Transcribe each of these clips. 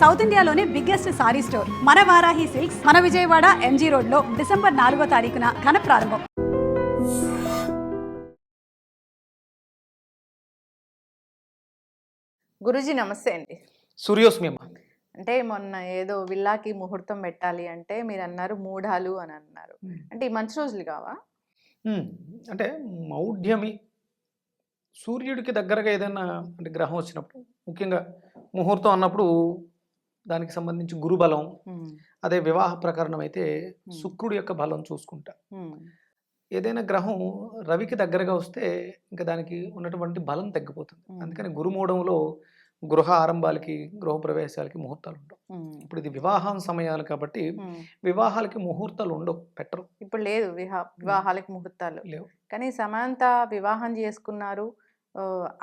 South ఇండియాలోనే biggest sorry store మన Varahi silks మన విజయవాడ ఎంజీ రోడ్ లో డిసెంబర్ 4వ తారీఖున ఘన ప్రారంభం. గురూజీ నమస్తే అండి. సూర్యోస్మి అమ్మ. అంటే మొన్న ఏదో విల్లాకి ముహూర్తం పెట్టాలి అంటే మీరు అన్నారు మూఢాలు అని అన్నారు. అంటే ఈ మంచి రోజులు కావా? అంటే మౌఢ్యమి సూర్యుడికి దగ్గరగా ఏదైనా అంటే గ్రహం వచ్చినప్పుడు ముఖ్యంగా ముహూర్తం అన్నప్పుడు దానికి సంబంధించి గురుబలం, అదే వివాహ ప్రకరణం అయితే శుక్రుడి యొక్క బలం చూసుకుంటా. ఏదైనా గ్రహం రవికి దగ్గరగా వస్తే ఇంకా దానికి ఉన్నటువంటి బలం తగ్గిపోతుంది. అందుకని గురుమూఢంలో గృహ ఆరంభాలకి గృహ ప్రవేశాలకి ముహూర్తాలు ఉండవు. ఇప్పుడు ఇది వివాహం సమయాలు కాబట్టి వివాహాలకి ముహూర్తాలు ఉండవు, పెట్టరు. ఇప్పుడు లేదు వివాహాలకు ముహూర్తాలు లేవు. కానీ సమాంత వివాహం చేసుకున్నారు.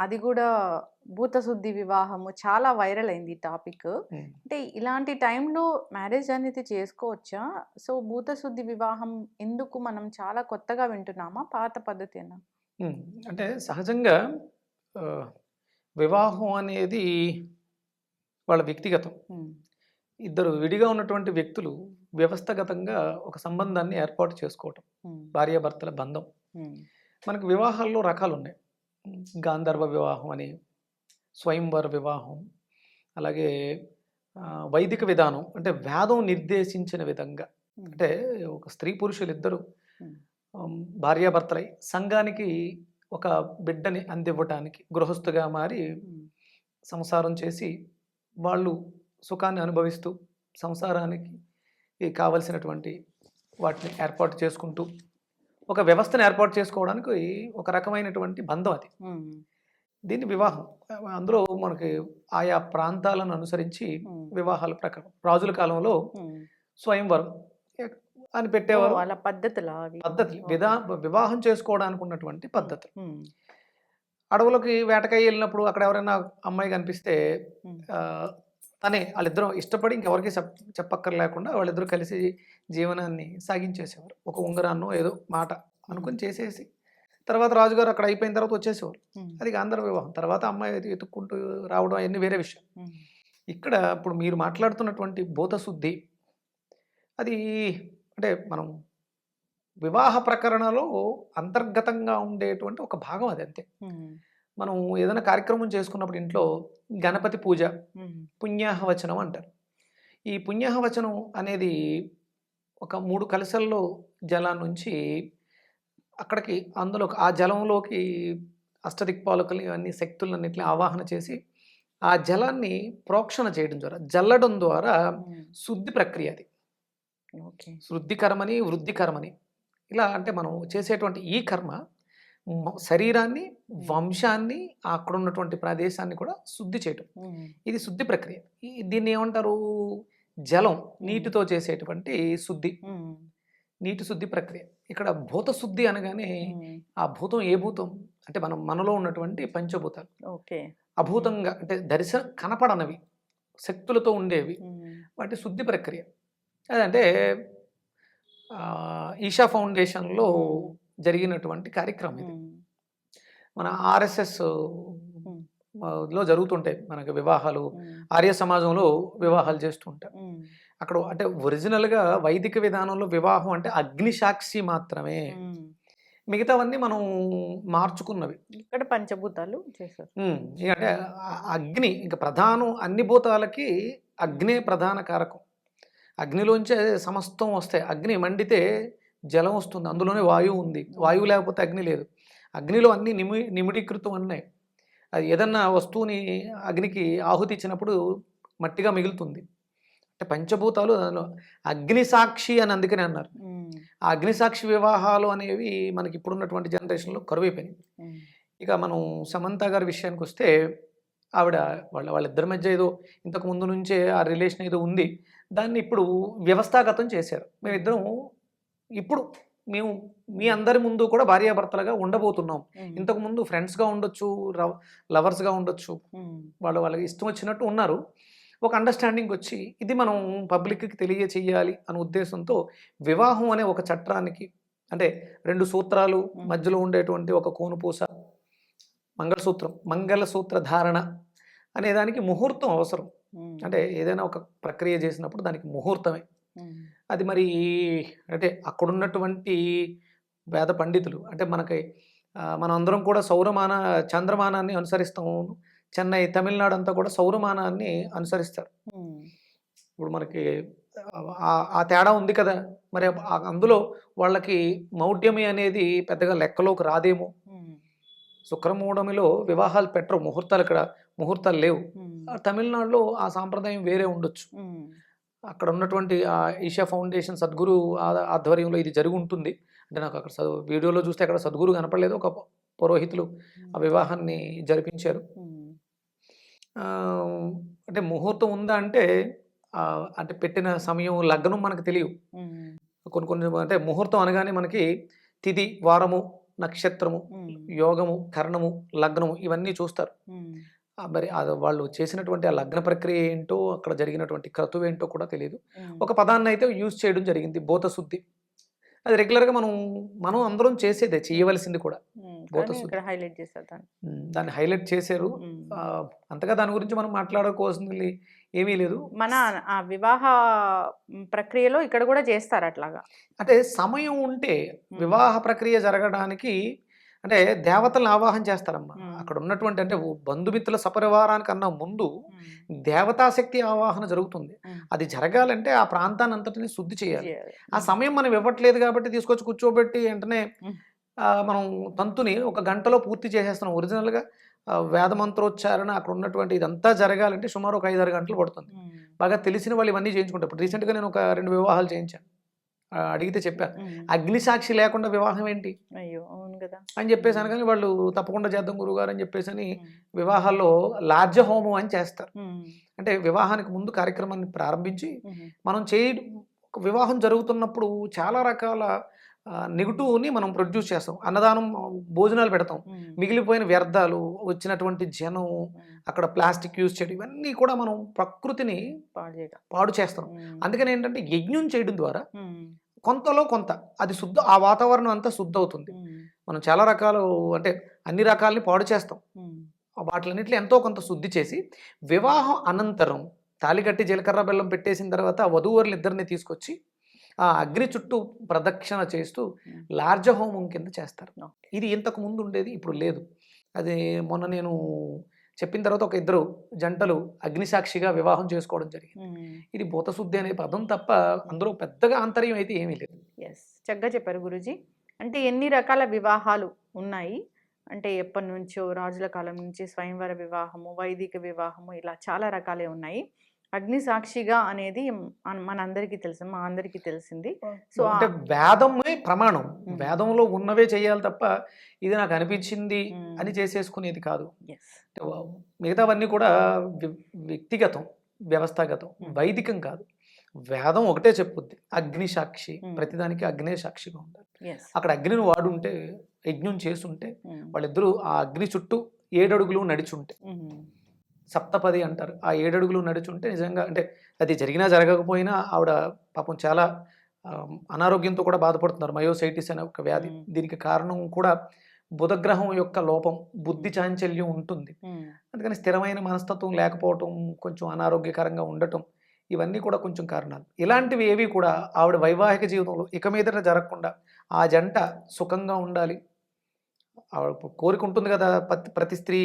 అది కూడా భూతశుద్ధి వివాహము చాలా వైరల్ అయింది ఈ టాపిక్. అంటే ఇలాంటి టైంలో మ్యారేజ్ అనేది చేసుకోవచ్చా? సో భూతశుద్ధి వివాహం ఎందుకు మనం చాలా కొత్తగా వింటున్నామా, పాత పద్ధతేనా? అంటే సహజంగా వివాహం అనేది వాళ్ళ వ్యక్తిగతం. ఇద్దరు విడిగా ఉన్నటువంటి వ్యక్తులు వ్యవస్థగతంగా ఒక సంబంధాన్ని ఏర్పాటు చేసుకోవటం, భార్యాభర్తల బంధం. మనకు వివాహాల్లో రకాలు ఉన్నాయి. గాంధర్వ వివాహం అని, స్వయంవర వివాహం, అలాగే వైదిక విధానం అంటే వేదం నిర్దేశించిన విధంగా, అంటే ఒక స్త్రీ పురుషులు ఇద్దరు భార్యాభర్తలై సంఘానికి ఒక బిడ్డని అందివ్వటానికి గృహస్థుగా మారి సంసారం చేసి వాళ్ళు సుఖాన్ని అనుభవిస్తూ సంసారానికి కావలసినటువంటి వాటిని ఏర్పాటు చేసుకుంటూ ఒక వ్యవస్థను ఏర్పాటు చేసుకోవడానికి ఒక రకమైనటువంటి బంధం అది. దీన్ని వివాహం. అందులో మనకి ఆయా ప్రాంతాలను అనుసరించి వివాహాల ప్రకారం రాజుల కాలంలో స్వయంవరం అని పెట్టేవారు. వాళ్ళ పద్ధతులు వివాహం చేసుకోవడానికి ఉన్నటువంటి పద్ధతులు. అడవులకి వేటకాయ వెళ్ళినప్పుడు అక్కడ ఎవరైనా అమ్మాయి కనిపిస్తే తనే వాళ్ళిద్దరూ ఇష్టపడి ఇంకెవరికి చెప్పక్కర్లేకుండా వాళ్ళిద్దరూ కలిసి జీవనాన్ని సాగించేసేవారు. ఒక ఉంగరాన్నో ఏదో మాట అనుకుని చేసేసి తర్వాత రాజుగారు అక్కడ అయిపోయిన తర్వాత వచ్చేసేవారు. అది గాంధర్వ వివాహం. తర్వాత అమ్మాయి ఎత్తుక్కుంటూ రావడం అవన్నీ వేరే విషయం. ఇక్కడ ఇప్పుడు మీరు మాట్లాడుతున్నటువంటి భూతశుద్ధి అది అంటే మనం వివాహ ప్రకరణలో అంతర్గతంగా ఉండేటువంటి ఒక భాగం అది, అంతే. మనం ఏదైనా కార్యక్రమం చేసుకున్నప్పుడు ఇంట్లో గణపతి పూజ, పుణ్యాహవచనం అంటారు. ఈ పుణ్యాహవచనం అనేది ఒక 3 కలశల్లో జలం నుంచి అక్కడికి అందులో ఆ జలంలోకి అష్టదిక్పాలకులు అన్ని శక్తులన్నింటినీ ఆవాహన చేసి ఆ జలాన్ని ప్రోక్షణ చేయడం ద్వారా, జల్లడం ద్వారా శుద్ధి ప్రక్రియ అది. శుద్ధి కర్మని, వృద్ధి కర్మని, ఇలా అంటే మనం చేసేటువంటి ఈ కర్మ శరీరాన్ని, వంశాన్ని, అక్కడ ఉన్నటువంటి ప్రదేశాన్ని కూడా శుద్ధి చేయటం. ఇది శుద్ధి ప్రక్రియ. దీన్ని ఏమంటారు? జలం, నీటితో చేసేటువంటి శుద్ధి, నీటి శుద్ధి ప్రక్రియ. ఇక్కడ భూత శుద్ధి అనగానే ఆ భూతం ఏ భూతం అంటే మనలో ఉన్నటువంటి పంచభూతాలు. అభూతంగా అంటే దర్శనం కనపడనవి, శక్తులతో ఉండేవి, వాటి శుద్ధి ప్రక్రియ. అదంటే ఈషా ఫౌండేషన్లో జరిగినటువంటి కార్యక్రమం ఇది. మన ఆర్ఎస్ఎస్ లో జరుగుతుంటాయి మనకి వివాహాలు, ఆర్య సమాజంలో వివాహాలు చేస్తుంటారు. అక్కడ అంటే ఒరిజినల్గా వైదిక విధానంలో వివాహం అంటే అగ్నిసాక్షి మాత్రమే, మిగతావన్నీ మనం మార్చుకున్నవి. ఇక్కడ పంచభూతాలు చేశారు. అంటే అగ్ని ఇంకా ప్రధానం, అన్ని భూతాలకి అగ్నే ప్రధాన కారకం. అగ్నిలోంచే సమస్తం వస్తాయి. అగ్ని మండితే జలం వస్తుంది, అందులోనే వాయువు ఉంది. వాయువు లేకపోతే అగ్ని లేదు. అగ్నిలో అన్ని నిమిడీకృతం ఉన్నాయి. అది ఏదన్నా వస్తువుని అగ్నికి ఆహుతి ఇచ్చినప్పుడు మట్టిగా మిగులుతుంది. అంటే పంచభూతాలు దానిలో అగ్నిసాక్షి అని అందుకనే అన్నారు. ఆ అగ్నిసాక్షి వివాహాలు అనేవి మనకి ఇప్పుడున్నటువంటి జనరేషన్లో కరువైపోయినాయి. ఇక మనం సమంత గారి విషయానికి వస్తే ఆవిడ వాళ్ళిద్దరి మధ్య ఏదో ఇంతకు ముందు నుంచే ఆ రిలేషన్ ఏదో ఉంది, దాన్ని ఇప్పుడు వ్యవస్థాగతం చేశారు. మేమిద్దరం ఇప్పుడు మీ అందరి ముందు కూడా భార్యాభర్తలుగా ఉండబోతున్నాం. ఇంతకు ముందు ఫ్రెండ్స్గా ఉండొచ్చు, లవర్స్గా ఉండొచ్చు, వాళ్ళకి ఇష్టం వచ్చినట్టు ఉన్నారు. ఒక అండర్స్టాండింగ్ వచ్చి ఇది మనం పబ్లిక్కి తెలియచేయాలి అనే ఉద్దేశంతో వివాహం అనే ఒక చట్టానికి, అంటే 2 సూత్రాలు మధ్యలో ఉండేటువంటి ఒక కోనుపూస, మంగళసూత్రం, మంగళసూత్ర ధారణ అనేదానికి ముహూర్తం అవసరం. అంటే ఏదైనా ఒక ప్రక్రియ చేసినప్పుడు దానికి ముహూర్తమే. అది మరి అంటే అక్కడున్నటువంటి వేద పండితులు అంటే మనకి మనం అందరం కూడా చంద్రమానాన్ని అనుసరిస్తాము. చెన్నై, తమిళనాడు అంతా కూడా సౌరమానాన్ని అనుసరిస్తారు. ఇప్పుడు మనకి ఆ తేడా ఉంది కదా, మరి అందులో వాళ్ళకి మౌఢ్యమి అనేది పెద్దగా లెక్కలోకి రాదేమో. శుక్రమూఢమిలో వివాహాలు పెట్టరు, ముహూర్తాలు లేవు. తమిళనాడులో ఆ సాంప్రదాయం వేరే ఉండొచ్చు. అక్కడ ఉన్నటువంటి ఈషా ఫౌండేషన్ సద్గురు ఆధ్వర్యంలో ఇది జరిగి ఉంటుంది. అంటే నాకు అక్కడ వీడియోలో చూస్తే అక్కడ సద్గురు కనపడలేదు, ఒక పురోహితులు ఆ వివాహాన్ని జరిపించారు. అంటే ముహూర్తం ఉందా అంటే అంటే పెట్టిన సమయం, లగ్నం మనకు తెలియవు. కొన్ని అంటే ముహూర్తం అనగానే మనకి తిథి, వారము, నక్షత్రము, యోగము, కరణము, లగ్నము ఇవన్నీ చూస్తారు. మరి వాళ్ళు చేసినటువంటి ఆ లగ్న ప్రక్రియ ఏంటో, అక్కడ జరిగినటువంటి క్రతువు ఏంటో కూడా తెలియదు. ఒక పదాన్ని అయితే యూజ్ చేయడం జరిగింది, బోతశుద్ధి. అది రెగ్యులర్గా మనం అందరం చేసేదే, చేయవలసింది కూడా. దాన్ని హైలైట్ చేశారు. అంతగా దాని గురించి మనం మాట్లాడుకోవాల్సింది ఏమీ లేదు. మన ఆ వివాహ ప్రక్రియలో ఇక్కడ కూడా చేస్తారు అట్లాగా. అంటే సమయం ఉంటే వివాహ ప్రక్రియ జరగడానికి అంటే దేవతలను ఆవాహన చేస్తారమ్మా. అక్కడ ఉన్నటువంటి అంటే బంధుమిత్రుల సపరివారానికన్నా ముందు దేవతాశక్తి ఆవాహన జరుగుతుంది. అది జరగాలంటే ఆ ప్రాంతాన్ని అంతటిని శుద్ధి చేయాలి. ఆ సమయం మనం ఇవ్వట్లేదు కాబట్టి తీసుకొచ్చి కూర్చోబెట్టి వెంటనే మనం తంతుని ఒక గంటలో పూర్తి చేసేస్తున్నాం. ఒరిజినల్గా వేదమంత్రోచ్చారణ అక్కడ ఉన్నటువంటి ఇదంతా జరగాలంటే సుమారు ఒక 5-6 గంటలు పడుతుంది. బాగా తెలిసిన వాళ్ళు ఇవన్నీ చేయించుకుంటారు. ఇప్పుడు రీసెంట్గా నేను ఒక 2 వివాహాలు చేయించాను. అడిగితే చెప్పాను, అగ్నిసాక్షి లేకుండా వివాహం ఏంటి అని చెప్పేసి అనగానే వాళ్ళు తప్పకుండా చేద్దాం గురుగారు అని చెప్పేసి అని వివాహాల్లో లార్జ హోమం అని చేస్తారు. అంటే వివాహానికి ముందు కార్యక్రమాన్ని ప్రారంభించి మనం వివాహం జరుగుతున్నప్పుడు చాలా రకాల నెగిటివ్ని మనం ప్రొడ్యూస్ చేస్తాం. అన్నదానం, భోజనాలు పెడతాం, మిగిలిపోయిన వ్యర్థాలు, వచ్చినటువంటి జనం, అక్కడ ప్లాస్టిక్ యూజ్ చేయడం, ఇవన్నీ కూడా మనం ప్రకృతిని పాడు చేస్తాం. అందుకని ఏంటంటే యజ్ఞం చేయడం ద్వారా కొంతలో కొంత అది ఆ వాతావరణం అంతా శుద్ధి అవుతుంది. మనం చాలా రకాలు అంటే అన్ని రకాలని పాడు చేస్తాం. వాటిలన్నింటిలో ఎంతో కొంత శుద్ధి చేసి వివాహం అనంతరం తాళికట్టి జీలకర్ర బెల్లం పెట్టేసిన తర్వాత వధూవరులు ఇద్దరిని తీసుకొచ్చి ఆ అగ్ని చుట్టూ ప్రదక్షిణ చేస్తూ లార్జ హోమం కింద చేస్తారు. ఇది ఇంతకు ముందు ఉండేది, ఇప్పుడు లేదు. అది మొన్న నేను చెప్పిన తర్వాత ఒక 2 జంటలు అగ్నిసాక్షిగా వివాహం చేసుకోవడం జరిగింది. ఇది భూతశుద్ధి అనే పదం తప్ప అందులో పెద్దగా ఆంతర్యం అయితే ఏమీ లేదు. చక్కగా చెప్పారు గురూజీ. అంటే ఎన్ని రకాల వివాహాలు ఉన్నాయి అంటే ఎప్పటి నుంచో రాజుల కాలం నుంచి స్వయంవర వివాహము, వైదిక వివాహము, ఇలా చాలా రకాలే ఉన్నాయి. అగ్ని సాక్షిగా అనేది మనందరికీ తెలుసు, మా అందరికీ తెలిసింది. సో అంటే వేదమే ప్రమాణం, వేదంలో ఉన్నవే చేయాలి తప్ప ఇది నాకు అనిపించింది అని చేసేసుకునేది కాదు. మిగతావన్నీ కూడా వ్యక్తిగతం, వ్యవస్థాగతం, వైదికం కాదు. వేదం ఒకటే చెప్పుద్ది, అగ్ని సాక్షి, ప్రతిదానికి అగ్నే సాక్షిగా ఉండాలి. అక్కడ అగ్నిని వాడుంటే, యజ్ఞం చేసుంటే, వాళ్ళిద్దరూ ఆ అగ్ని చుట్టూ 7 అడుగులు నడిచుంటే, సప్తపది అంటారు, ఆ 7 అడుగులు నడుచుంటే నిజంగా అంటే అది జరిగినా జరగకపోయినా ఆవిడ పాపం చాలా అనారోగ్యంతో కూడా బాధపడుతున్నారు. మయోసైటిస్ అనే ఒక వ్యాధి. దీనికి కారణం కూడా బుధగ్రహం యొక్క లోపం, బుద్ధి చాంచల్యం ఉంటుంది. అందుకని స్థిరమైన మనస్తత్వం లేకపోవటం, కొంచెం అనారోగ్యకరంగా ఉండటం, ఇవన్నీ కూడా కొంచెం కారణాలు. ఇలాంటివి ఏవి కూడా ఆవిడ వైవాహిక జీవితంలో ఇక మీదట జరగకుండా ఆ జంట సుఖంగా ఉండాలి. కోరిక ఉంటుంది కదా, ప్రతి స్త్రీ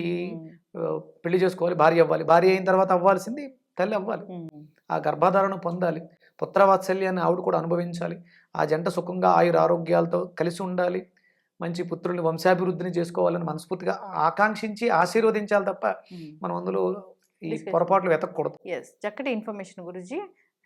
పెళ్లి చేసుకోవాలి, భార్య అవ్వాలి, భార్య అయిన తర్వాత అవ్వాల్సింది తల్లి అవ్వాలి, ఆ గర్భధారణ పొందాలి, పుత్రవాత్సల్యాన్ని ఆవిడ కూడా అనుభవించాలి, ఆ జంట సుఖంగా ఆరోగ్యాలతో కలిసి ఉండాలి, మంచి పుత్రుల్ని వంశాభివృద్ధిని చేసుకోవాలని మనస్ఫూర్తిగా ఆకాంక్షించి ఆశీర్వదించాలి తప్ప మనం అందులో ఈ పొరపాట్లు వెతకూడదు. చక్కటి ఇన్ఫర్మేషన్ గురూజీ.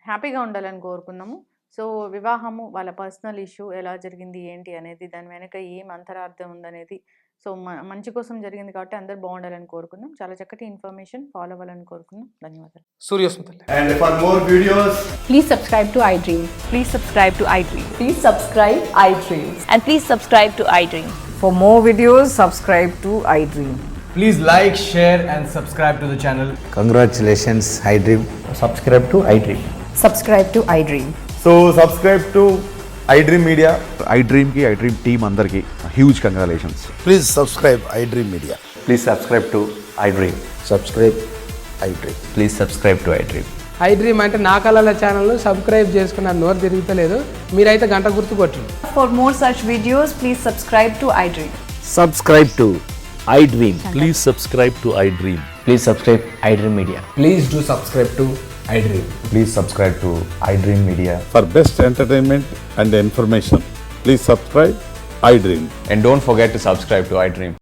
హ్యాపీగా ఉండాలని కోరుకున్నాము. సో వివాహము వాళ్ళ పర్సనల్ ఇష్యూ ఎలా జరిగింది ఏంటి అనేది, దాని వెనక ఏం అంతరార్థం ఉందనేది, సో మంచి కోసం జరిగింది కాబట్టి అందరు బాగుండాలని కోరుకున్నాం. చాలా చక్కటి ఇన్ఫర్మేషన్ ఫాలో అవ్వాలని కోరుకున్నాం. ధన్యవాదాలు. సూర్యోస్మితల్లి. And for more videos, please subscribe to iDream. Please subscribe to iDream. Please subscribe iDream. And please subscribe to iDream. For more videos, subscribe to iDream. please like, share and subscribe to the channel. Congratulations, iDream. Subscribe to iDream. Subscribe to iDream. So subscribe to iDream Media. iDream ki iDream team andarki huge congratulations. Please subscribe iDream Media. Please subscribe to iDream. Subscribe iDream. Please subscribe to iDream. I dream అంటే నా కళల channel subscribe చేసుకున్న నోరు తిరుగుతలేదు, మీరైతే గంట గుర్తు కొట్టండి. For more such videos, please subscribe to iDream. Subscribe to iDream. Please subscribe to iDream. Please subscribe iDream Media. Please do subscribe to iDream. Please subscribe to iDream Media. For best entertainment and information, please subscribe iDream. And don't forget to subscribe to iDream.